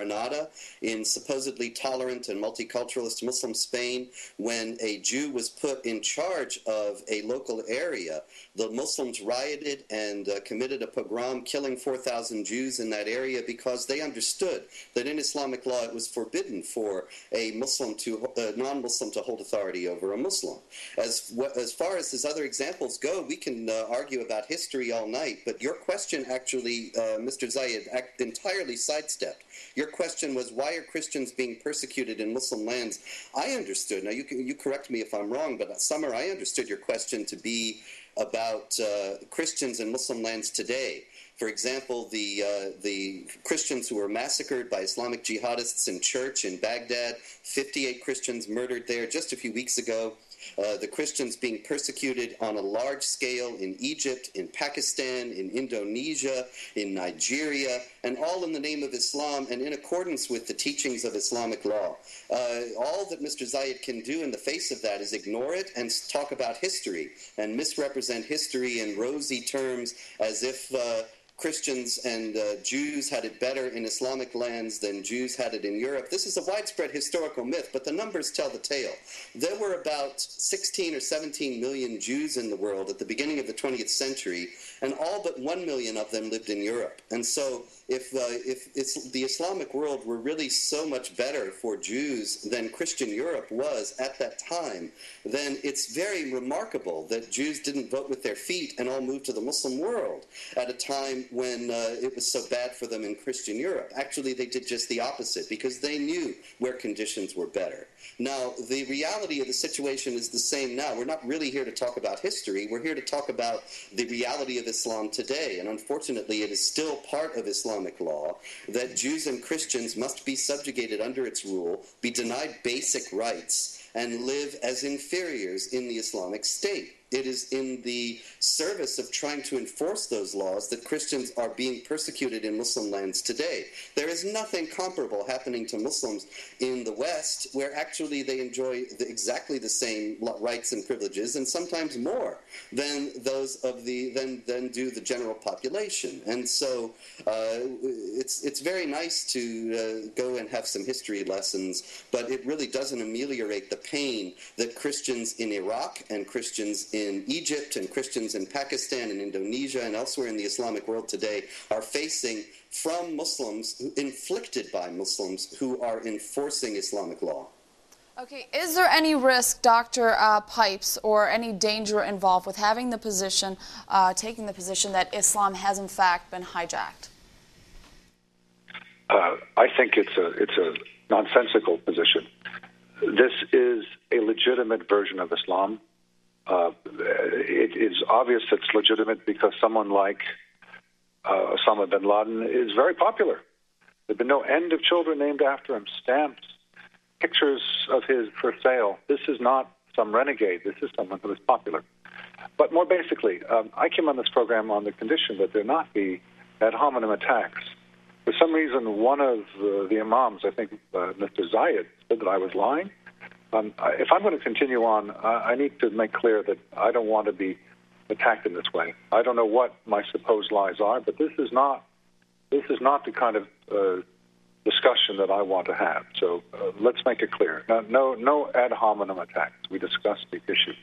Granada, in supposedly tolerant and multiculturalist Muslim Spain, when a Jew was put in charge of a local area, the Muslims rioted and committed a pogrom, killing 4,000 Jews in that area because they understood that in Islamic law it was forbidden for a non-Muslim to hold authority over a Muslim. As far as his other examples go, we can argue about history all night, but your question actually, Mr. Zayed, entirely sidestepped. Your question was, why are Christians being persecuted in Muslim lands? I understood, now you correct me if I'm wrong, but Summer, I understood your question to be about Christians in Muslim lands today. For example, the Christians who were massacred by Islamic jihadists in church in Baghdad, 58 Christians murdered there just a few weeks ago. The Christians being persecuted on a large scale in Egypt, in Pakistan, in Indonesia, in Nigeria, and all in the name of Islam and in accordance with the teachings of Islamic law. All that Mr. Zayed can do in the face of that is ignore it and talk about history and misrepresent history in rosy terms as if Christians and Jews had it better in Islamic lands than Jews had it in Europe. This is a widespread historical myth, but the numbers tell the tale. There were about 16 or 17 million Jews in the world at the beginning of the 20th century, and all but 1 million of them lived in Europe. And so if the Islamic world were really so much better for Jews than Christian Europe was at that time, then it's very remarkable that Jews didn't vote with their feet and all moved to the Muslim world at a time when it was so bad for them in Christian Europe. Actually, they did just the opposite because they knew where conditions were better. Now, the reality of the situation is the same now. We're not really here to talk about history. We're here to talk about the reality of Islam today. And unfortunately, it is still part of Islamic law that Jews and Christians must be subjugated under its rule, be denied basic rights, and live as inferiors in the Islamic State. It is in the service of trying to enforce those laws that Christians are being persecuted in Muslim lands today. There is nothing comparable happening to Muslims in the West, where actually they enjoy exactly the same rights and privileges, and sometimes more than those of than do the general population. And so it's very nice to go and have some history lessons, but it really doesn't ameliorate the pain that Christians in Iraq and Christians in Egypt and Christians in Pakistan and Indonesia and elsewhere in the Islamic world today are facing from Muslims, inflicted by Muslims who are enforcing Islamic law. Okay, is there any risk, Dr. Pipes, or any danger involved with having the position, taking the position that Islam has in fact been hijacked? I think it's a nonsensical position. This is a legitimate version of Islam. It is obvious it's legitimate because someone like Osama bin Laden is very popular. There have been no end of children named after him, stamps, pictures of his for sale. This is not some renegade. This is someone who is popular. But more basically, I came on this program on the condition that there not be ad hominem attacks. For some reason, one of the imams, I think Mr. Zayed, said that I was lying. If I'm going to continue on, I need to make clear that I don't want to be attacked in this way. I don't know what my supposed lies are, but this is not the kind of discussion that I want to have. So let's make it clear. No ad hominem attacks. We discussed the issue.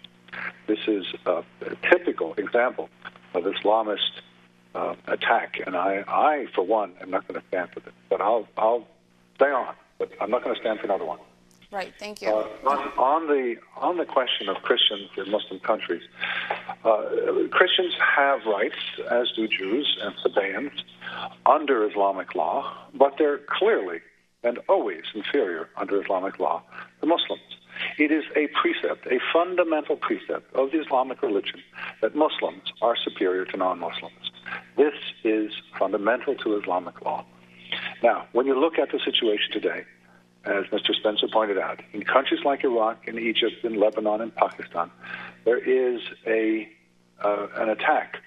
This is a typical example of Islamist attack, and I, for one, am not going to stand for this. But I'll stay on, but I'm not going to stand for another one. Right, thank you. On the question of Christians in Muslim countries, Christians have rights, as do Jews and Sabaeans, under Islamic law, but they're clearly and always inferior under Islamic law to Muslims. It is a precept, a fundamental precept of the Islamic religion that Muslims are superior to non-Muslims. This is fundamental to Islamic law. Now, when you look at the situation today, as Mr. Spencer pointed out, in countries like Iraq and Egypt and Lebanon and Pakistan, there is an attack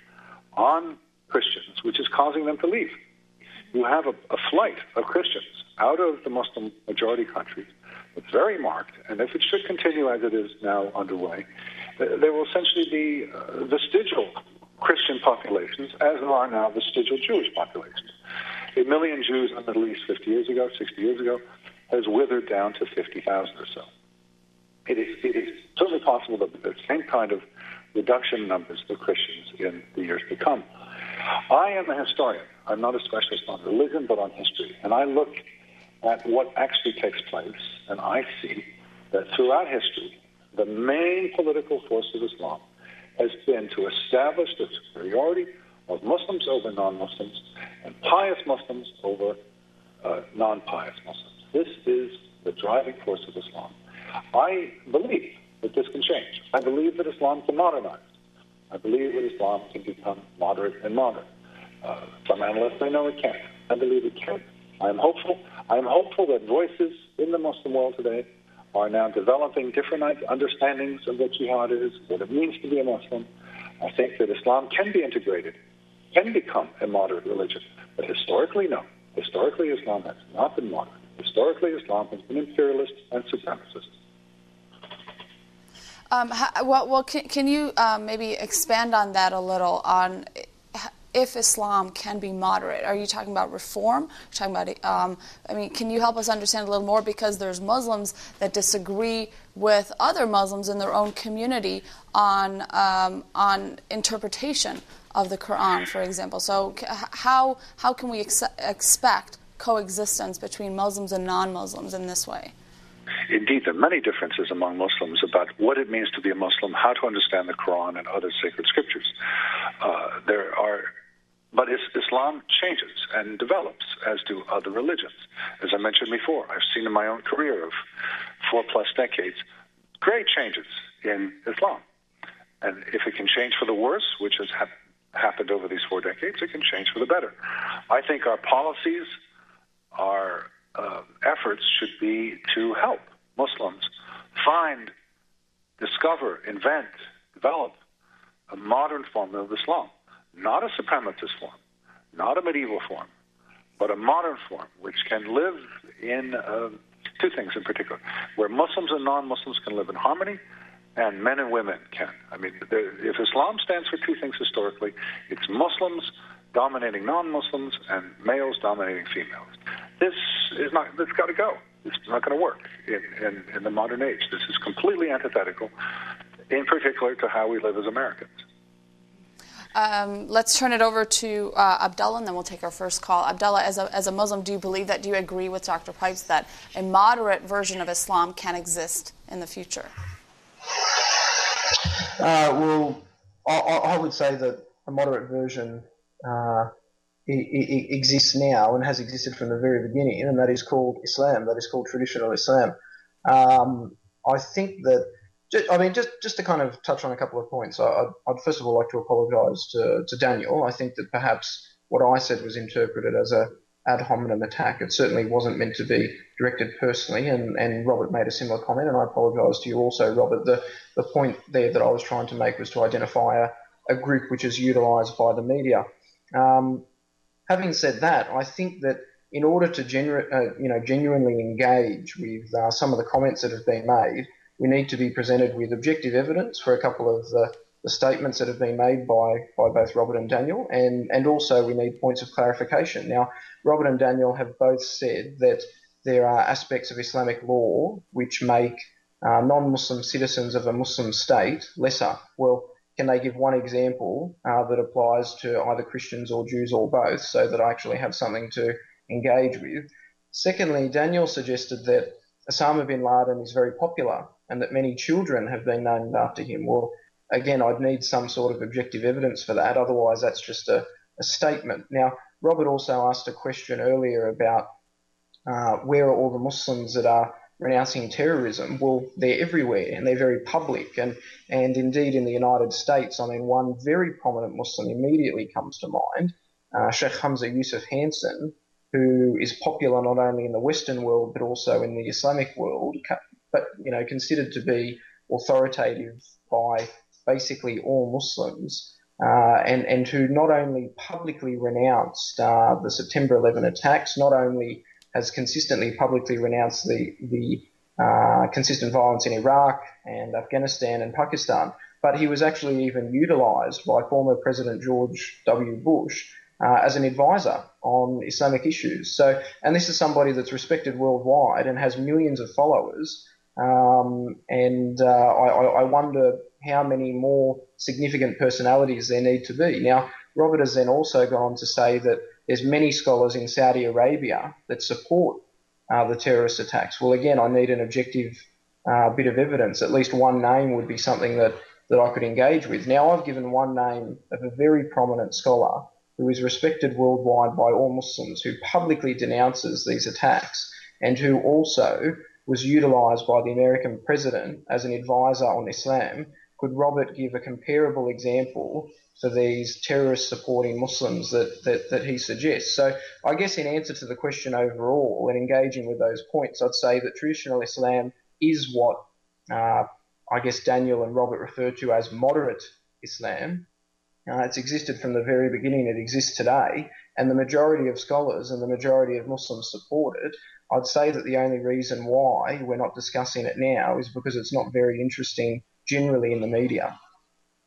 on Christians, which is causing them to leave. You have a flight of Christians out of the Muslim majority countries. It's very marked, and if it should continue as it is now underway, there will essentially be vestigial Christian populations, as there are now vestigial Jewish populations. 1 million Jews in the Middle East 50 years ago, 60 years ago, has withered down to 50,000 or so. It is certainly possible that the same kind of reduction in numbers of Christians in the years to come. I am a historian. I'm not a specialist on religion, but on history. And I look at what actually takes place, and I see that throughout history, the main political force of Islam has been to establish the superiority of Muslims over non-Muslims and pious Muslims over non-pious Muslims. This is the driving force of Islam. I believe that this can change. I believe that Islam can modernize. I believe that Islam can become moderate and modern. Some analysts say, no, it can't. I believe it can. I'm hopeful. I'm hopeful that voices in the Muslim world today are now developing different understandings of what jihad is, what it means to be a Muslim. I think that Islam can be integrated, can become a moderate religion. But historically, no. Historically, Islam has not been moderate. Historically, Islam has been imperialist and supremacist. Can you maybe expand on that a little, on if Islam can be moderate? Are you talking about reform? Talking about, can you help us understand a little more? Because there's Muslims that disagree with other Muslims in their own community on interpretation of the Quran, for example. So how can we expect coexistence between Muslims and non-Muslims in this way? Indeed, there are many differences among Muslims about what it means to be a Muslim, how to understand the Quran and other sacred scriptures. But Islam changes and develops, as do other religions. As I mentioned before, I've seen in my own career of 4+ decades, great changes in Islam. And if it can change for the worse, which has happened over these 4 decades, it can change for the better. I think our policies, our efforts should be to help Muslims find, discover, invent, develop a modern form of Islam. Not a supremacist form, not a medieval form, but a modern form which can live in 2 things in particular, where Muslims and non-Muslims can live in harmony, and men and women can. I mean, if Islam stands for 2 things historically, it's Muslims dominating non-Muslims and males dominating females. This is not. It's got to go. It's not going to work in the modern age. This is completely antithetical, in particular, to how we live as Americans. Let's turn it over to Abdullah, and then we'll take our first call. Abdullah, as a Muslim, do you agree with Dr. Pipes that a moderate version of Islam can exist in the future? Well, I would say that a moderate version it exists now and has existed from the very beginning, and that is called Islam. That is called traditional Islam. I think that, just to kind of touch on a couple of points, I'd first of all like to apologise to Daniel. I think that perhaps what I said was interpreted as a ad hominem attack. It certainly wasn't meant to be directed personally, and Robert made a similar comment, and I apologise to you also, Robert. The point there that I was trying to make was to identify a group which is utilised by the media. Having said that, I think that in order to genuinely engage with some of the comments that have been made, we need to be presented with objective evidence for a couple of the statements that have been made by both Robert and Daniel, and also we need points of clarification. Now, Robert and Daniel have both said that there are aspects of Islamic law which make non-Muslim citizens of a Muslim state lesser. Well, can they give one example that applies to either Christians or Jews or both, so that I actually have something to engage with? Secondly, Daniel suggested that Osama bin Laden is very popular and that many children have been named after him. Well, again, I'd need some sort of objective evidence for that. Otherwise, that's just a statement. Now, Robert also asked a question earlier about where are all the Muslims that are renouncing terrorism? Well, they're everywhere and they're very public. And indeed, in the United States, one very prominent Muslim immediately comes to mind, Sheikh Hamza Yusuf Hansen, who is popular not only in the Western world but also in the Islamic world, but considered to be authoritative by basically all Muslims, and who not only publicly renounced the September 11 attacks, not only has consistently publicly renounced the consistent violence in Iraq and Afghanistan and Pakistan, but he was actually even utilised by former President George W. Bush as an advisor on Islamic issues. So, and this is somebody that's respected worldwide and has millions of followers. I wonder how many more significant personalities there need to be. Now, Robert has then also gone on to say that there's many scholars in Saudi Arabia that support the terrorist attacks. Well, again, I need an objective bit of evidence. At least one name would be something that I could engage with. Now, I've given one name of a very prominent scholar who is respected worldwide by all Muslims, who publicly denounces these attacks and who also was utilised by the American president as an advisor on Islam. Could Robert give a comparable example for these terrorists supporting Muslims that he suggests? So I guess in answer to the question overall and engaging with those points, I'd say that traditional Islam is what I guess Daniel and Robert refer to as moderate Islam. It's existed from the very beginning, it exists today, and the majority of scholars and the majority of Muslims support it. I'd say that the only reason why we're not discussing it now is because it's not very interesting generally in the media.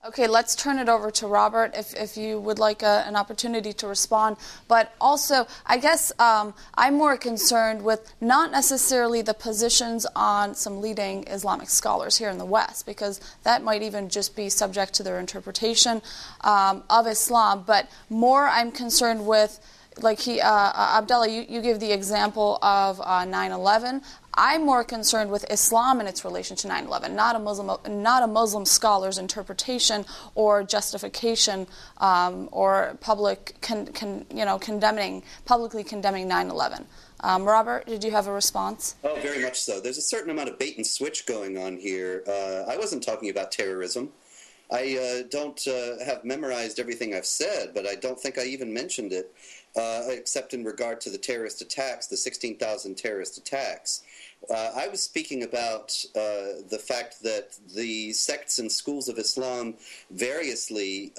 Okay, let's turn it over to Robert if you would like an opportunity to respond. But also, I guess I'm more concerned with not necessarily the positions on some leading Islamic scholars here in the West, because that might even just be subject to their interpretation of Islam. But more I'm concerned with, like Abdullah, you give the example of 9/11. I'm more concerned with Islam and its relation to 9/11, not a Muslim scholar's interpretation or justification or publicly condemning 9/11. Robert, did you have a response? Oh, very much so. There's a certain amount of bait and switch going on here. I wasn't talking about terrorism. I don't have memorized everything I've said, but I don't think I even mentioned it, except in regard to the terrorist attacks, the 16,000 terrorist attacks. I was speaking about the fact that the sects and schools of Islam variously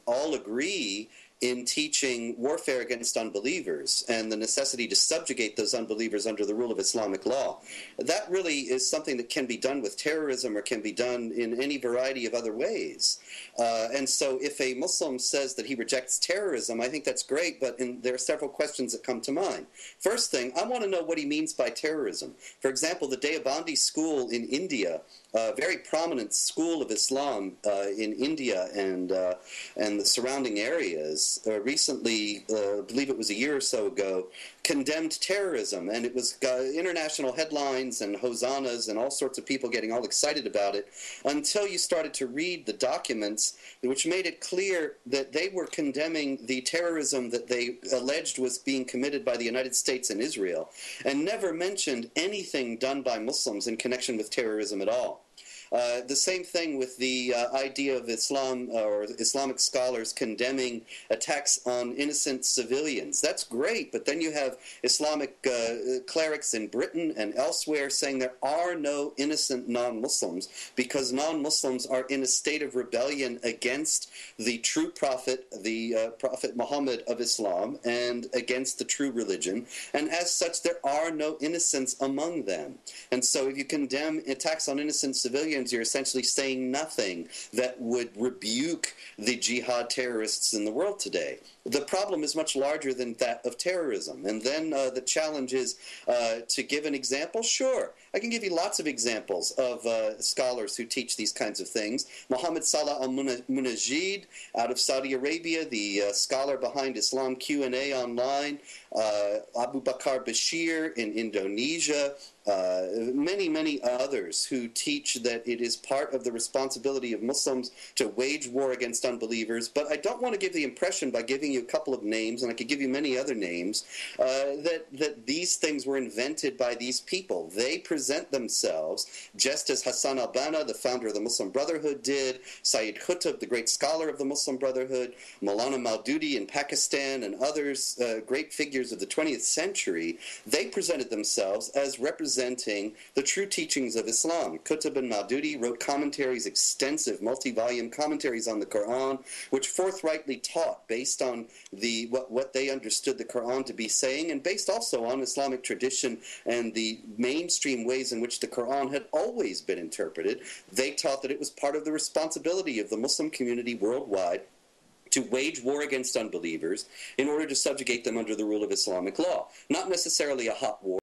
all agree in teaching warfare against unbelievers and the necessity to subjugate those unbelievers under the rule of Islamic law. That really is something that can be done with terrorism or can be done in any variety of other ways. And so if a Muslim says that he rejects terrorism, I think that's great, but there are several questions that come to mind. First thing, I want to know what he means by terrorism. For example, the Deobandi school in India, a very prominent school of Islam in India and the surrounding areas, recently, I believe it was a year or so ago, condemned terrorism, and it was international headlines and hosannas and all sorts of people getting all excited about it, until you started to read the documents which made it clear that they were condemning the terrorism that they alleged was being committed by the United States and Israel, and never mentioned anything done by Muslims in connection with terrorism at all. The same thing with the idea of Islam or Islamic scholars condemning attacks on innocent civilians. That's great, but then you have Islamic clerics in Britain and elsewhere saying there are no innocent non-Muslims because non-Muslims are in a state of rebellion against the true prophet, the Prophet Muhammad of Islam, and against the true religion, and as such there are no innocents among them. And so if you condemn attacks on innocent civilians, you're essentially saying nothing that would rebuke the jihad terrorists in the world today. The problem is much larger than that of terrorism. And then the challenge is to give an example. Sure, I can give you lots of examples of scholars who teach these kinds of things. Muhammad Salah al-Munajid out of Saudi Arabia, the scholar behind Islam Q&A online, Abu Bakr Bashir in Indonesia, many others who teach that it is part of the responsibility of Muslims to wage war against unbelievers. But I don't want to give the impression by giving you a couple of names, and I could give you many other names, that these things were invented by these people. They present themselves just as Hassan al-Banna, the founder of the Muslim Brotherhood, did, Sayyid Qutb, the great scholar of the Muslim Brotherhood, Maulana Maududi in Pakistan, and others, great figures of the 20th century. They presented themselves as representing the true teachings of Islam. Qutb and Maududi wrote commentaries, extensive multi-volume commentaries on the Quran, which forthrightly taught based on what they understood the Quran to be saying, and based also on Islamic tradition and the mainstream ways in which the Quran had always been interpreted. They taught that it was part of the responsibility of the Muslim community worldwide to wage war against unbelievers in order to subjugate them under the rule of Islamic law. Not necessarily a hot war.